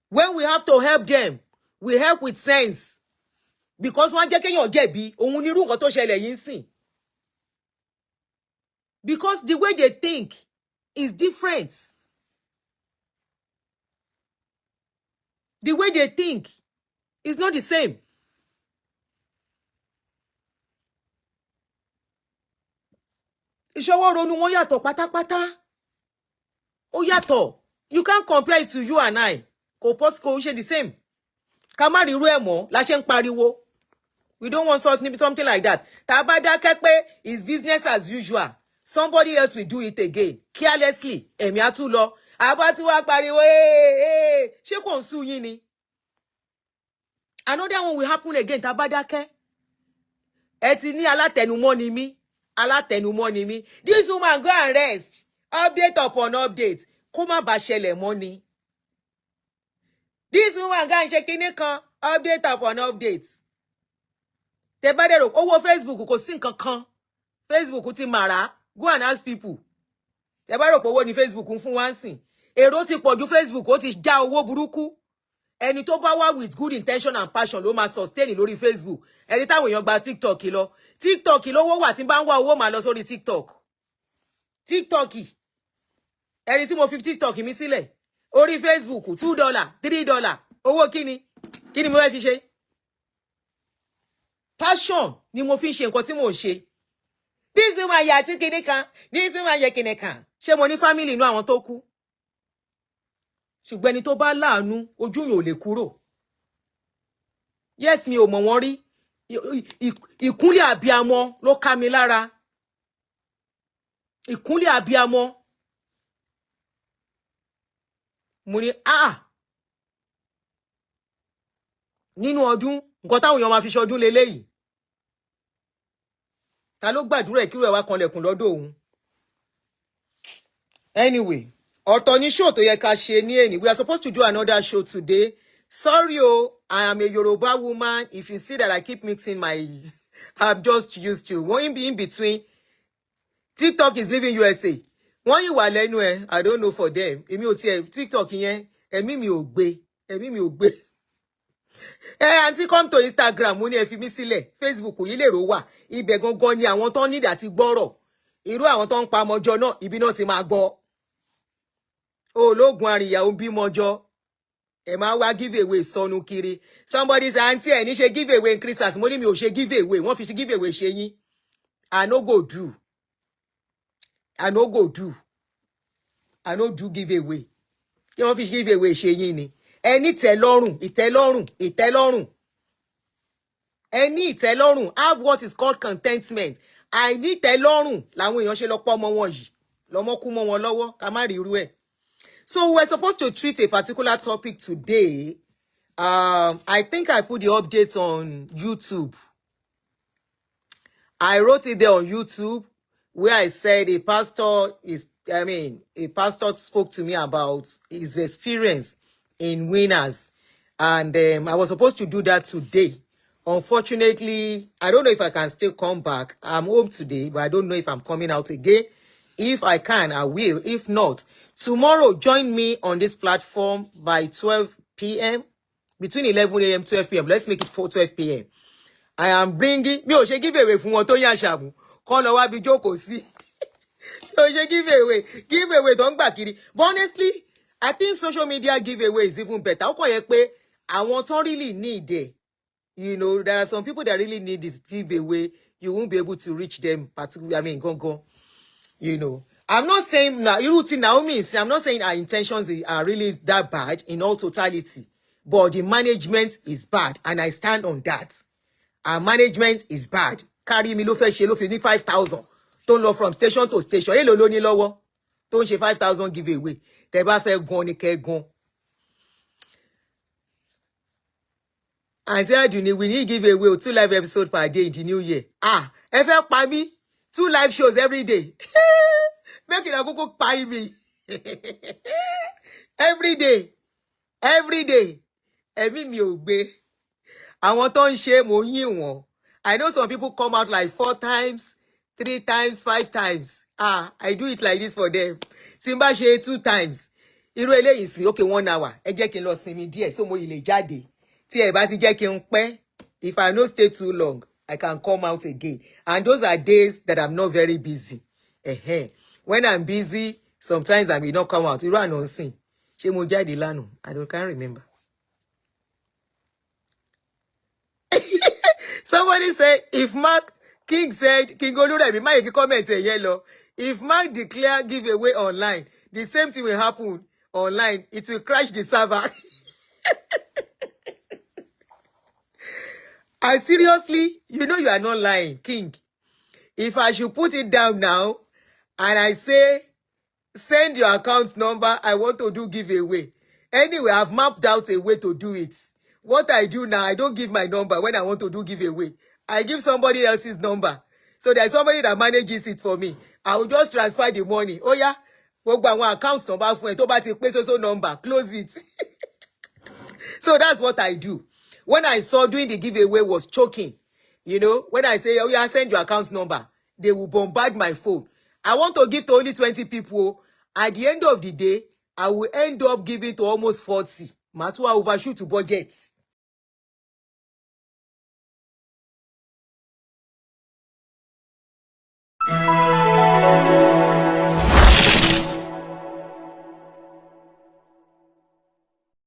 Speaker 1: When we have to help them, we help with sense. Because wọ́n jẹ́ kéèyàn jẹ̀bi, òun ni irú nǹkan tó ṣẹlẹ̀ yìí sìn. Because the way they think is different. The way they think is not the same. Ìṣọwọ́ ronú wọn yàtọ̀ pátápátá. Ó yàtọ̀. You can't compare it to you and I. Kò ṣe the same. Ká má rí irú ẹ̀ mọ́, la ṣe ń pariwo. We don't want something like that. Tá bá dákẹ́ pé is business as usual. Somebody else will do it again. Carelessly. Èmi á tún lọ. Àbá tí wá pariwo, ṣé kò ń sú yín ni? Another one will happen again. Tá bá dákẹ́. Ẹ ti ní alátẹnumọ́ ni mí. Alátẹnumọ́ ni mí. This woman go and rest. Update upon update. Kó má bá ṣẹlẹ̀ mọ́ ni. This woman go and ṣe kíní kan. Update upon update. Tẹ́ bá dẹ̀ rò owó Facebook kò sí nǹkan kan. Facebook ti màrà. Go and ask people. Tẹ́ bá rò pé owó ni Facebook ń fún wa ńsìn. Èrò ti pọ̀jù Facebook, ó ti já owó burúkú. Ẹni tó bá wá with good intention and passion ló máa sustain lórí Facebook. Ẹni táwọn èèyàn gba TikTok lọ. TikTok lówó wà tí bá ń wá owó máa lọ sórí TikTok. TikTok. Ẹni tí mo fi TikTok mi sílẹ̀. Orí Facebook $2, $3. Owó kíni? Kíni mo fẹ́ fi ṣe? Passion ni mo fi ń ṣe nǹkan tí mo ń ṣe. This is my yàtí kíní kan. This is my yẹ kíní kan. Ṣé mo ní family inú àwọn tó kú? Ṣùgbọ́n ẹni tó bá láàánú, ojú yín ò lè kúrò. Yes, mi ò mọ̀ wọ́n rí. Ìkúnlẹ̀ àbíamọ ló ká mi lára. Ìkúnlẹ̀ àbíamọ. Mo ní nínú ọdún nǹkan táwọn èèyàn máa fi ṣọdún leléyìí. Ta ló gbàdúrà kí rẹ̀ wá kanlẹ̀kùn lọ́dọ̀ òun? Anyway, ọ̀tọ̀ ní show tó yẹ ká ṣe ní èní. We are supposed to do another show today. Sorry, I am a Yoruba woman. If you see that I keep mixing I'm just used to. Won't be in between. TikTok is leaving USA. wọ́n yìí wà lẹ́nu ẹ̀, I don't know for them. Èmi ò tiẹ̀ TikTok yẹn, ẹ̀mí mi ò gbé, ẹ̀mí mi ò gbé. Àǹtí come to Instagram, mo ní ẹ fi mí sílẹ̀. Facebook yìí lè rò wà. Ibẹ̀ gangan ni àwọn tó need àti gbọ́rọ̀. Irú àwọn tó ń pa ọmọjọ náà, ibi náà ti máa gbọ́. Ológun àríyá ó ń bímọjọ. Ẹ máa wá give away sọnù kiri. Somebody say, auntie, ẹ ní ṣe give away in Christmas. Mo ní mi ò ṣe give away. Wọ́n fi ṣe give away ṣe yín. I no go do. I no go do. I no do give away. Kí wọ́n fi ṣe give away ṣe yín ni. Ẹni ìtẹ́lọ́rùn, ìtẹ́lọ́rùn, ìtẹ́lọ́rùn. Ẹni ìtẹ́lọ́rùn. Have what is called contentment. Àìní ìtẹ́lọ́rùn làwọn èèyàn ṣe lọ pọ̀ mọ́ wọn yìí. Lọ́mọ kú mọ́ wọn lọ́wọ́, ká má rí irú ẹ̀. So we're supposed to treat a particular topic today. I think I put the updates on YouTube. I wrote it there on YouTube where I said a pastor spoke to me about his experience in Winners. And I was supposed to do that today. Unfortunately, I don't know if I can still come back. I'm home today, but I don't know if I'm coming out again. If I can, I will. If not, tomorrow, join me on this platform by 12 p.m. Between 11 a.m. 12 p.m. Let's make it 12 p.m. I am bringing... Mi ò ṣe give away fún wọn tó yàn ṣàmù. Kọ́ lọ wá bí jókòó sí. Mi ò ṣe give away. Give away tó ń gbà kiri. But honestly, I think social media giveaway is even better. Ó kàn yẹ pé àwọn tó really need it. You know, there are some people that really need this giveaway. You won't be able to reach them, particularly, go. You know, I'm not saying Naomi, I'm not saying our intentions are really that bad in all totality, but the management is bad, and I stand on that. Our management is bad. Carry me lo fe ṣe lo fi ní 5,000. Don't lọ from station to station. Èló ló ní lọ́wọ́. Tó ń ṣe 5,000 giveaway. Tẹ́ bá fẹ́ gan ni kẹ́ gan. And we need giveaway 2 live episodes per day in the new year. Ẹ fẹ́ pa mí. 2 live shows every day. Make it a go pay me. Every day. Every day. Ẹ̀mí mi ò gbé. Àwọn tó ń ṣe mo yìn wọ́n. I know some people come out like 4 times, 3 times, 5 times. I do it like this for them. Tí n bá ṣe 2 times. Irú eléyìí sí, okay, 1 hour. Ẹ jẹ́ kí n lọ sinmi díẹ̀, so mo lè jáde. Tí ẹ bá ti jẹ́ kí n pẹ́, if I no stay too long, I can come out again. And those are days that I'm not very busy. When I'm busy, sometimes I may not come out. Irú àná sìn. Ṣé mo jáde lánàá? Can't remember. Somebody said, if Mark King said, King Oluremi, my comment yellow. If Mark declare giveaway online, the same thing will happen online. It will crash the server. And seriously, you know you are not lying, King. If I should put it down now, and I say, send your account number, I want to do giveaway. Anyway, I've mapped out a way to do it. What I do now, I don't give my number when I want to do giveaway. I give somebody else's number. So there's somebody that manages it for me. I will just transfer the money. Oh yeah, gbogbo àwọn account number fún ẹ tó bá ti pé so number, close it. So that's what I do. When I saw doing the giveaway was choking, you know, when I say, oh yeah, send your account number, they will bombard my phone. I want to give to only 20 people. At the end of the day, I will end up giving to almost 40. Matua overshoot to budgets.